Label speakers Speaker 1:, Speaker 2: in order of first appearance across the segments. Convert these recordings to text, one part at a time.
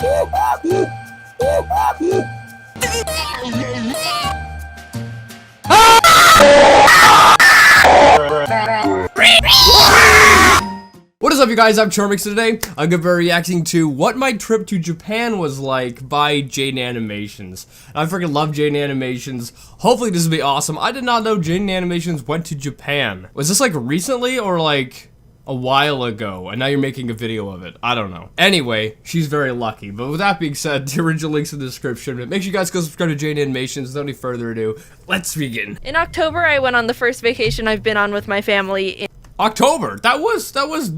Speaker 1: What is up, you guys? I'm Charmx, and today I'm gonna be reacting to what my trip to Japan was like by Jaden Animations. I freaking love Jaden Animations. Hopefully this will be awesome. I did not know Jaden Animations went to Japan. Was this like recently or like a while ago, and now you're making a video of it? I don't know. Anyway, she's very lucky. But with that being said, the original link's in the description. Make sure you guys go subscribe to Jaden Animations. Without any further ado, let's begin.
Speaker 2: In October, I went on the first vacation I've been on with my family
Speaker 1: October. That was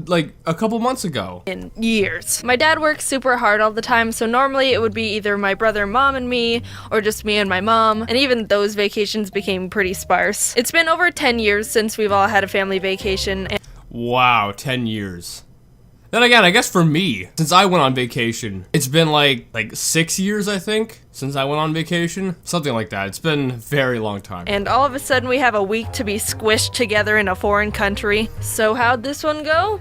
Speaker 1: like a couple months ago.
Speaker 2: In years. My dad works super hard all the time, so normally it would be either my brother, mom, and me, or just me and my mom, and even those vacations became pretty sparse. It's been over 10 years since we've all had a family vacation.
Speaker 1: Wow, 10 years. Then again, I guess for me, since I went on vacation, it's been like 6 years, I think, since I went on vacation. Something like that. It's been a very long time.
Speaker 2: And all of a sudden we have a week to be squished together in a foreign country. So how'd this one go?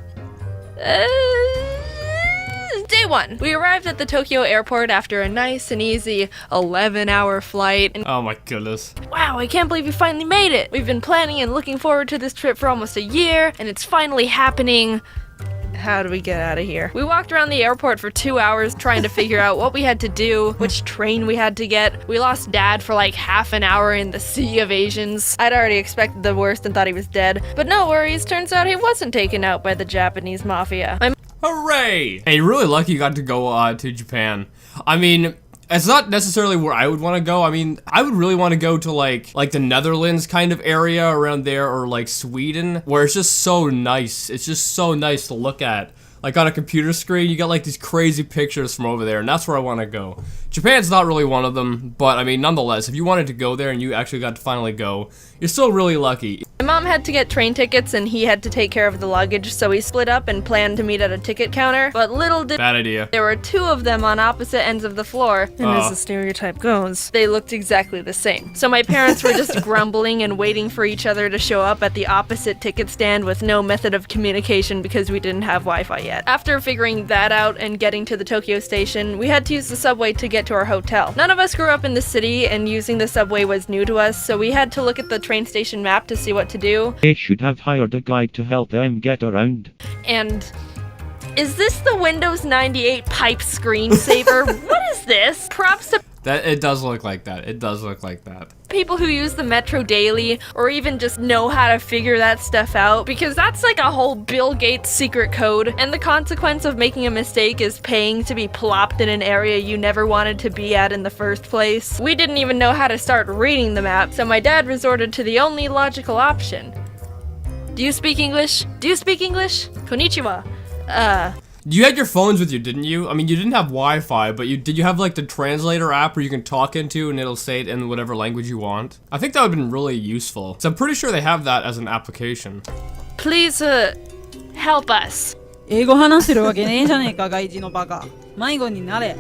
Speaker 2: Day one. We arrived at the Tokyo airport after a nice and easy 11-hour flight. And
Speaker 1: oh my goodness.
Speaker 2: wow, I can't believe we finally made it. We've been planning and looking forward to this trip for almost a year, and it's finally happening. How do we get out of here? We walked around the airport for 2 hours trying to figure out what we had to do, which train we had to get. We lost Dad for like half an hour in the sea of Asians. I'd already expected the worst and thought he was dead, but no worries, turns out he wasn't taken out by the Japanese mafia.
Speaker 1: Hooray! Hey, you're really lucky you got to go to Japan. I mean, it's not necessarily where I would want to go. I mean, I would really want to go to like the Netherlands kind of area around there, or like Sweden, where it's just so nice. It's just so nice to look at. Like on a computer screen, you got like these crazy pictures from over there, and that's where I want to go. Japan's not really one of them, but I mean, nonetheless, if you wanted to go there and you actually got to finally go, you're still really lucky.
Speaker 2: My mom had to get train tickets and he had to take care of the luggage, so we split up and planned to meet at a ticket counter, but little did—
Speaker 1: bad idea.
Speaker 2: There were two of them on opposite ends of the floor, and as the stereotype goes, they looked exactly the same. So my parents were just grumbling and waiting for each other to show up at the opposite ticket stand with no method of communication because we didn't have Wi-Fi yet. After figuring that out and getting to the Tokyo station, we had to use the subway to get to our hotel. None of us grew up in the city, and using the subway was new to us, so we had to look at the train station map to see what to do.
Speaker 3: They should have hired a guide to help them get around.
Speaker 2: And is this the Windows 98 pipe screensaver? What is this? Props to—
Speaker 1: that it does look like that. It does look like that.
Speaker 2: People who use the Metro daily, or even just know how to figure that stuff out, because that's like a whole Bill Gates secret code, and the consequence of making a mistake is paying to be plopped in an area you never wanted to be at in the first place. We didn't even know how to start reading the map, so my dad resorted to the only logical option. Do you speak English? Do you speak English? Konnichiwa.
Speaker 1: You had your phones with you, didn't you? I mean, you didn't have Wi-Fi, but did you have like the translator app where you can talk into and it'll say it in whatever language you want? I think that would have been really useful. So I'm pretty sure they have that as an application.
Speaker 2: Please, help us.
Speaker 4: 英語話せるわけねえじゃねえか、外人のバカ。迷子になれ。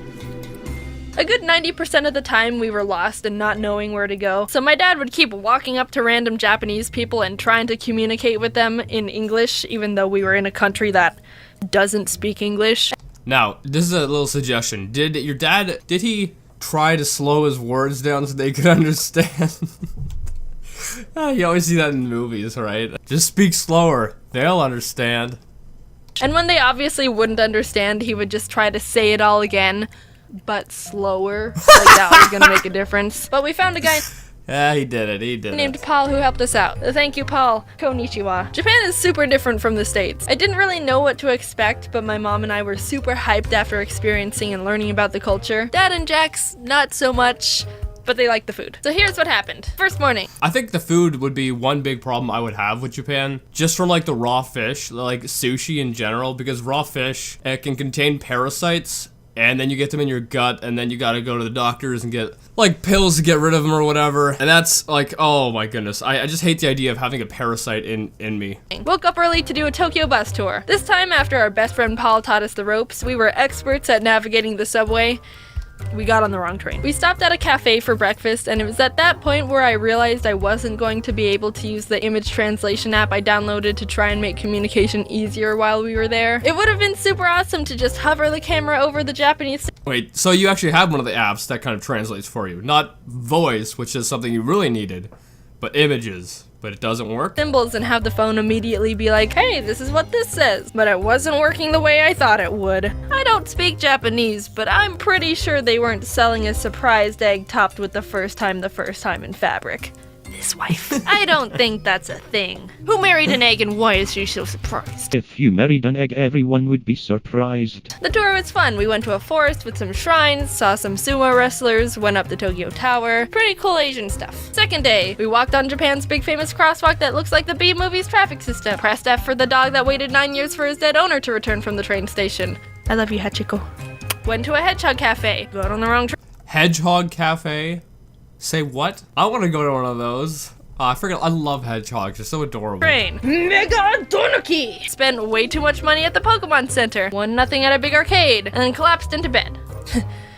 Speaker 2: A good 90% of the time we were lost and not knowing where to go, so my dad would keep walking up to random Japanese people and trying to communicate with them in English, even though we were in a country that doesn't speak English.
Speaker 1: Now, this is a little suggestion. Did your dad, did he try to slow his words down so they could understand? You always see that in movies, right? Just speak slower. They'll understand.
Speaker 2: And when they obviously wouldn't understand, he would just try to say it all again, but slower. Like that was gonna make a difference. But we found a guy—
Speaker 1: yeah, he did it. He did
Speaker 2: named
Speaker 1: it.
Speaker 2: Paul, who helped us out. Thank you, Paul. Konnichiwa. Japan is super different from the States. I didn't really know what to expect, but my mom and I were super hyped after experiencing and learning about the culture. Dad and Jax, not so much, but they like the food. So here's what happened. First morning.
Speaker 1: I think the food would be one big problem I would have with Japan, just from like the raw fish, like sushi in general, because raw fish, it can contain parasites, and then you get them in your gut, and then you gotta go to the doctors and get like pills to get rid of them or whatever. And that's like, oh my goodness. I just hate the idea of having a parasite in me.
Speaker 2: Woke up early to do a Tokyo bus tour. This time, after our best friend Paul taught us the ropes, we were experts at navigating the subway. We got on the wrong train. We stopped at a cafe for breakfast, and it was at that point where I realized I wasn't going to be able to use the image translation app I downloaded to try and make communication easier while we were there. It would have been super awesome to just hover the camera over the Japanese
Speaker 1: Wait, so you actually have one of the apps that kind of translates for you. Not voice, which is something you really needed, but images. But it doesn't work?
Speaker 2: Symbols and have the phone immediately be like, hey, this is what this says. But it wasn't working the way I thought it would. I don't speak Japanese, but I'm pretty sure they weren't selling a surprised egg topped with the first time in fabric. This wife. I don't think that's a thing. Who married an egg and why is she so surprised?
Speaker 3: If you married an egg, everyone would be surprised.
Speaker 2: The tour was fun. We went to a forest with some shrines, saw some sumo wrestlers, went up the Tokyo Tower. Pretty cool Asian stuff. Second day, we walked on Japan's big famous crosswalk that looks like the B-movie's traffic system. Pressed F for the dog that waited 9 years for his dead owner to return from the train station. I love you, Hachiko. Went to a hedgehog cafe. Got on the wrong train.
Speaker 1: Hedgehog cafe? Say what? I want to go to one of those. I forget. I love hedgehogs. They're so adorable.
Speaker 2: Mega Donuki! Spent way too much money at the Pokemon Center. Won nothing at a big arcade. And then collapsed into bed.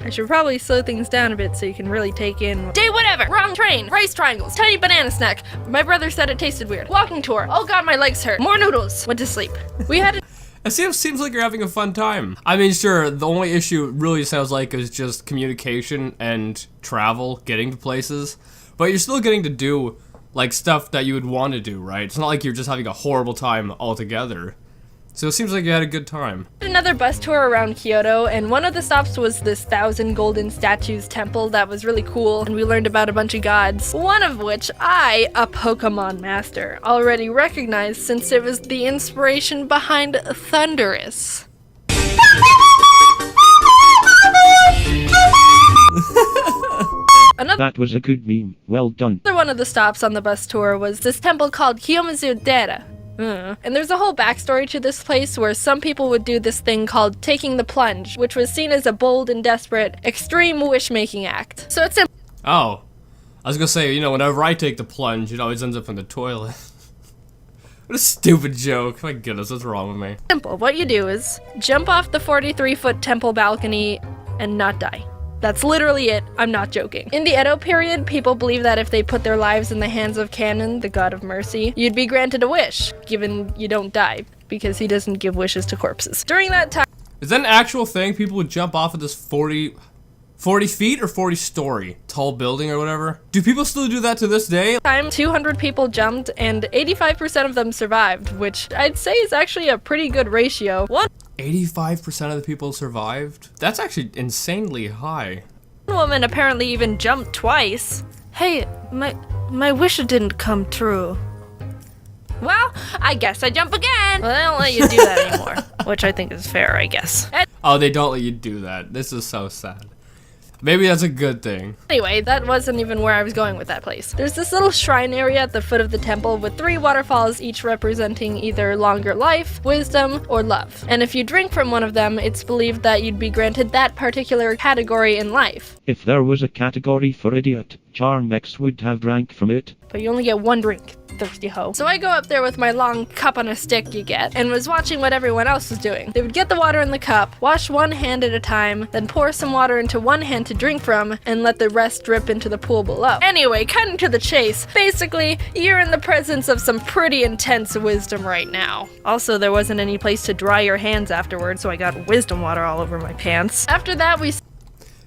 Speaker 2: I should probably slow things down a bit so you can really take in. Day whatever! Wrong train! Rice triangles! Tiny banana snack! My brother said it tasted weird. Walking tour! Oh god, my legs hurt! More noodles! Went to sleep. We had
Speaker 1: It seems like you're having a fun time. I mean, sure, the only issue it really sounds like is just communication and travel, getting to places. But you're still getting to do, like, stuff that you would want to do, right? It's not like you're just having a horrible time altogether. So it seems like you had a good time.
Speaker 2: another bus tour around Kyoto, and one of the stops was this 1,000 golden statues temple that was really cool, and we learned about a bunch of gods. One of which I, a Pokemon master, already recognized since it was the inspiration behind Thundurus.
Speaker 3: That was a good meme. Well done.
Speaker 2: Another one of the stops on the bus tour was this temple called Kiyomizu-dera. And there's a whole backstory to this place where some people would do this thing called taking the plunge, which was seen as a bold and desperate, extreme wish-making act. So it's
Speaker 1: Oh. I was gonna say, you know, whenever I take the plunge, it always ends up in the toilet. What a stupid joke. My goodness, what's wrong with me?
Speaker 2: simple. What you do is jump off the 43-foot temple balcony and not die. That's literally it. I'm not joking. In the Edo period, people believed that if they put their lives in the hands of Kannon, the god of mercy, you'd be granted a wish, given you don't die, because he doesn't give wishes to corpses. During that time,
Speaker 1: Is that an actual thing? People would jump off of this 40 feet or 40-story tall building or whatever? Do people still do that to this day?
Speaker 2: 200 people jumped, and 85% of them survived, which I'd say is actually a pretty good ratio.
Speaker 1: 85% of the people survived? That's actually insanely high.
Speaker 2: One woman apparently even jumped twice. Hey, my wish didn't come true. Well, I guess I jump again. Well, they don't let you do that anymore, which I think is fair, I guess.
Speaker 1: Oh, they don't let you do that. This is so sad. Maybe that's a good thing.
Speaker 2: Anyway, that wasn't even where I was going with that place. There's this little shrine area at the foot of the temple with 3 waterfalls, each representing either longer life, wisdom, or love. And if you drink from one of them, it's believed that you'd be granted that particular category in life.
Speaker 3: If there was a category for idiot, Charmx would have drank from it.
Speaker 2: But you only get 1 drink. Thirsty hoe. So I go up there with my long cup on a stick you get, and was watching what everyone else was doing. They would get the water in the cup, wash one hand at a time, then pour some water into one hand to drink from, and let the rest drip into the pool below. Anyway, cutting to the chase, basically, you're in the presence of some pretty intense wisdom right now. Also, there wasn't any place to dry your hands afterwards, so I got wisdom water all over my pants. After that, we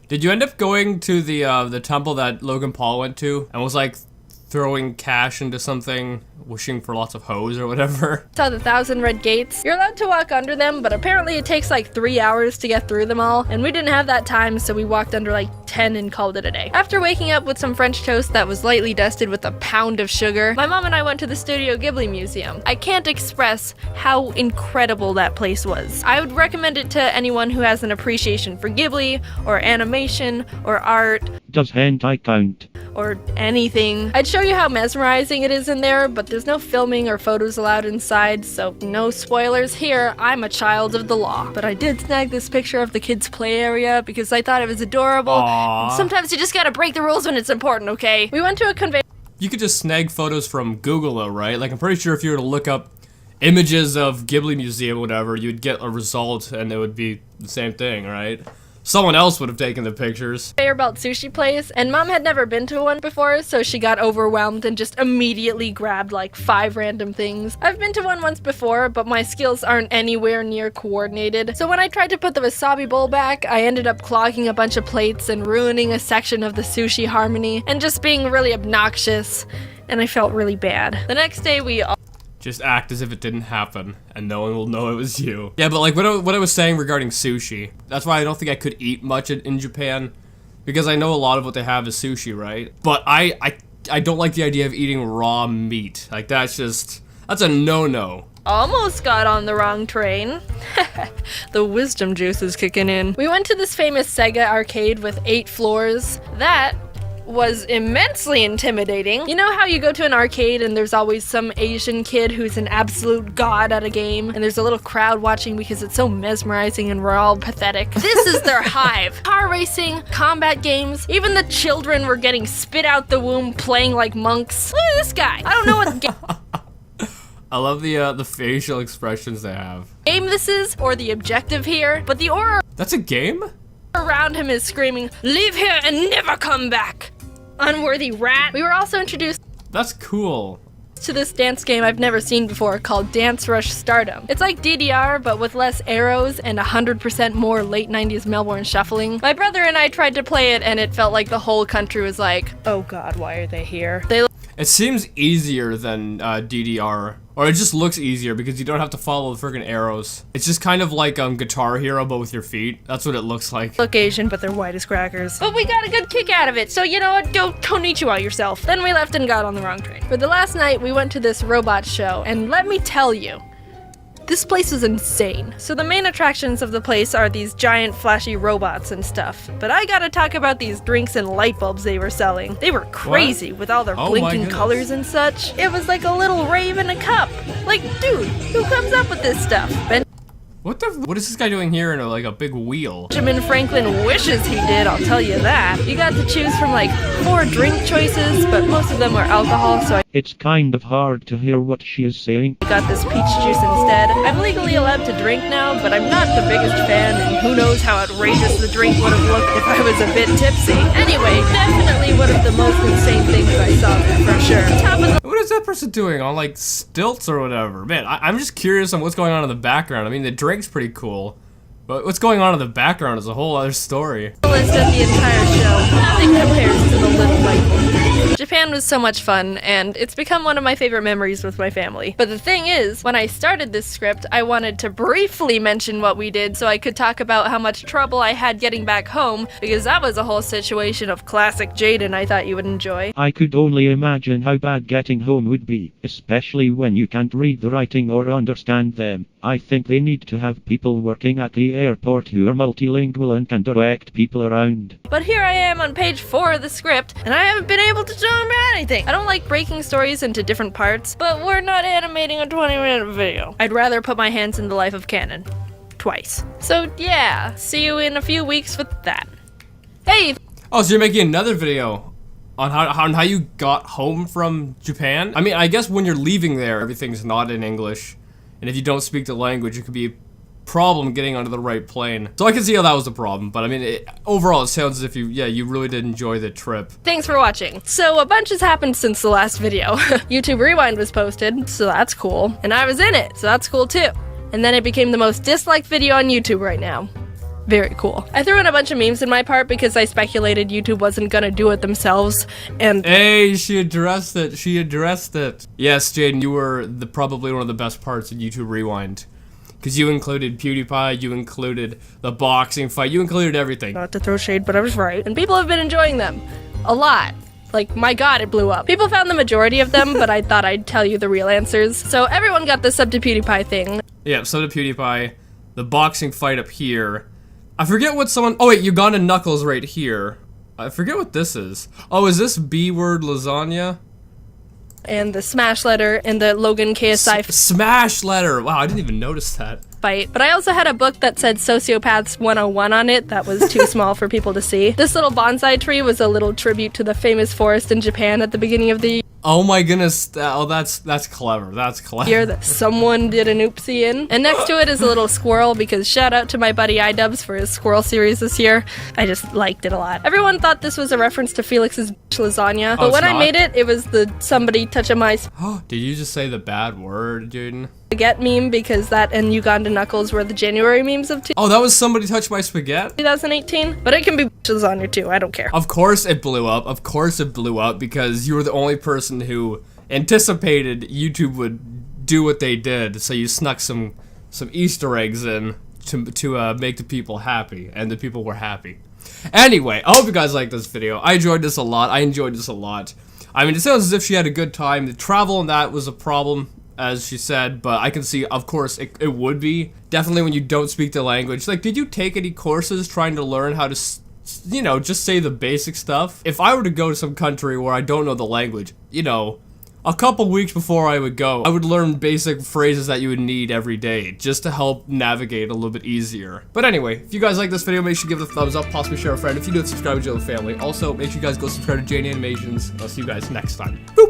Speaker 1: Did you end up going to the temple that Logan Paul went to and was like throwing cash into something, wishing for lots of hoes or whatever?
Speaker 2: saw the 1,000 red gates. You're allowed to walk under them, but apparently it takes like 3 hours to get through them all, and we didn't have that time, so we walked under like 10 and called it a day. After waking up with some French toast that was lightly dusted with a pound of sugar, my mom and I went to the Studio Ghibli Museum. I can't express how incredible that place was. I would recommend it to anyone who has an appreciation for Ghibli, or animation, or art,
Speaker 3: Does hentai count?
Speaker 2: or anything. I'd show you how mesmerizing it is in there, but there's no filming or photos allowed inside, so no spoilers here. I'm a child of the law. But I did snag this picture of the kids' play area because I thought it was adorable.
Speaker 1: Aww.
Speaker 2: Sometimes you just gotta break the rules when it's important, okay? We went to a convention.
Speaker 1: You could just snag photos from Google though, right? Like I'm pretty sure if you were to look up images of Ghibli Museum or whatever, you'd get a result and it would be the same thing, right? Someone else would have taken the pictures.
Speaker 2: Conveyor belt sushi place, and Mom had never been to one before, so she got overwhelmed and just immediately grabbed like 5 random things. I've been to one once before, but my skills aren't anywhere near coordinated. So when I tried to put the wasabi bowl back, I ended up clogging a bunch of plates and ruining a section of the sushi harmony and just being really obnoxious, and I felt really bad. The next day we all
Speaker 1: Just act as if it didn't happen, and no one will know it was you. Yeah, but like what I was saying regarding sushi, that's why I don't think I could eat much in Japan, because I know a lot of what they have is sushi, right? But I don't like the idea of eating raw meat. Like that's a no-no.
Speaker 2: almost got on the wrong train. The wisdom juice is kicking in. We went to this famous Sega arcade with 8 floors. That was immensely intimidating. You know how you go to an arcade and there's always some Asian kid who's an absolute god at a game, and there's a little crowd watching because it's so mesmerizing and we're all pathetic? This is their hive. Car racing, combat games, even the children were getting spit out the womb playing like monks. Look at this guy. I don't know what
Speaker 1: I love the facial expressions they have.
Speaker 2: game this is or the objective here, but the aura
Speaker 1: That's a game?
Speaker 2: around him is screaming, "Leave here and never come back, unworthy rat." We were also introduced
Speaker 1: That's cool.
Speaker 2: to this dance game I've never seen before called Dance Rush Stardom. It's like DDR, but with less arrows and 100% more late 90s Melbourne shuffling. My brother and I tried to play it, and it felt like the whole country was like, oh god, why are they here? They
Speaker 1: It seems easier than DDR. Or it just looks easier because you don't have to follow the friggin' arrows. It's just kind of like Guitar Hero, but with your feet. That's what it looks like.
Speaker 2: look Asian, but they're white as crackers. But we got a good kick out of it, so you know what, go konnichiwa yourself. Then we left and got on the wrong train. For the last night, we went to this robot show, and let me tell you, this place is insane. So the main attractions of the place are these giant flashy robots and stuff. But I gotta talk about these drinks and light bulbs they were selling. They were crazy with all their
Speaker 1: Oh my
Speaker 2: blinking
Speaker 1: goodness.
Speaker 2: colors and such. It was like a little rave in a cup. Like, dude, who comes up with this stuff?
Speaker 1: What is this guy doing here in like a big wheel?
Speaker 2: Benjamin Franklin wishes he did, I'll tell you that. You got to choose from like 4 drink choices, but most of them were alcohol, so
Speaker 3: It's kind of hard to hear what she is saying.
Speaker 2: I got this peach juice instead. I'm legally allowed to drink now, but I'm not the biggest fan, and who knows how outrageous the drink would have looked if I was a bit tipsy. Anyway, definitely one of the most insane things I saw there, for sure. Top of the
Speaker 1: What is that person doing on like stilts or whatever? Man, I'm just curious on what's going on in the background. I mean, the drink's pretty cool, but what's going on in the background is a whole other story.
Speaker 2: list of the entire show. Nothing compares to the little light bulb. Japan was so much fun, and it's become one of my favorite memories with my family. But the thing is, when I started this script, I wanted to briefly mention what we did so I could talk about how much trouble I had getting back home, because that was a whole situation of classic Jaden I thought you would enjoy.
Speaker 3: I could only imagine how bad getting home would be, especially when you can't read the writing or understand them. I think they need to have people working at the airport who are multilingual and can direct people around.
Speaker 2: But here I am on page 4 of the script, and I haven't been able to talk about anything. I don't like breaking stories into different parts, but we're not animating a 20-minute video. I'd rather put my hands in the life of canon. Twice. So yeah, see you in a few weeks with that. Hey!
Speaker 1: Oh, so you're making another video on how you got home from Japan? I mean, I guess when you're leaving there, everything's not in English. And if you don't speak the language, it could be a problem getting onto the right plane. So I can see how that was a problem, but I mean, overall, it sounds as if you really did enjoy the trip.
Speaker 2: Thanks for watching. So a bunch has happened since the last video. YouTube Rewind was posted, so that's cool. And I was in it, so that's cool too. And then it became the most disliked video on YouTube right now. Very cool. I threw in a bunch of memes in my part because I speculated YouTube wasn't gonna do it themselves, and
Speaker 1: Hey, she addressed it. She addressed it. Yes, Jaden, you were probably one of the best parts of YouTube Rewind. Because you included PewDiePie, you included the boxing fight, you included everything.
Speaker 2: not to throw shade, but I was right. And people have been enjoying them. A lot. Like, my god, it blew up. People found the majority of them, but I thought I'd tell you the real answers. So everyone got the sub to PewDiePie thing.
Speaker 1: Yeah, so did PewDiePie. The boxing fight up here. I forget what someone... Oh wait, Uganda Knuckles right here. I forget what this is. Oh, is this B-word lasagna?
Speaker 2: And the Smash letter and the Logan KSI
Speaker 1: Smash letter! Wow, I didn't even notice that.
Speaker 2: fight. But I also had a book that said Sociopaths 101 on it that was too small for people to see. This little bonsai tree was a little tribute to the famous forest in Japan at the beginning of the
Speaker 1: Oh my goodness. Oh, that's clever. That's clever.
Speaker 2: Here that someone did an oopsie in. And next to it is a little squirrel, because shout out to my buddy iDubbbz for his squirrel series this year. I just liked it a lot. Everyone thought this was a reference to Felix's lasagna, but when I made it, it was the somebody touching my
Speaker 1: Did you just say the bad word, Jaden?
Speaker 2: spaghetti meme, because that and Uganda Knuckles were the January memes of
Speaker 1: Oh, that was somebody touch my spaghetti?
Speaker 2: 2018, but it can be lasagna too, I don't care.
Speaker 1: Of course it blew up. Of course it blew up because you were the only person who anticipated YouTube would do what they did. So you snuck some Easter eggs in to make the people happy, and the people were happy. Anyway, I hope you guys liked this video. I enjoyed this a lot. I enjoyed this a lot. I mean, it sounds as if she had a good time. The travel and that was a problem, as she said, but I can see, of course, it would be. Definitely when you don't speak the language. Like, did you take any courses trying to learn how to, you know, just say the basic stuff? If I were to go to some country where I don't know the language, you know, a couple weeks before I would go, I would learn basic phrases that you would need every day, just to help navigate a little bit easier. But anyway, if you guys like this video, make sure you give it a thumbs up, possibly share a friend. If you do, subscribe to the family. Also, make sure you guys go subscribe to Jane Animations. I'll see you guys next time. Boop!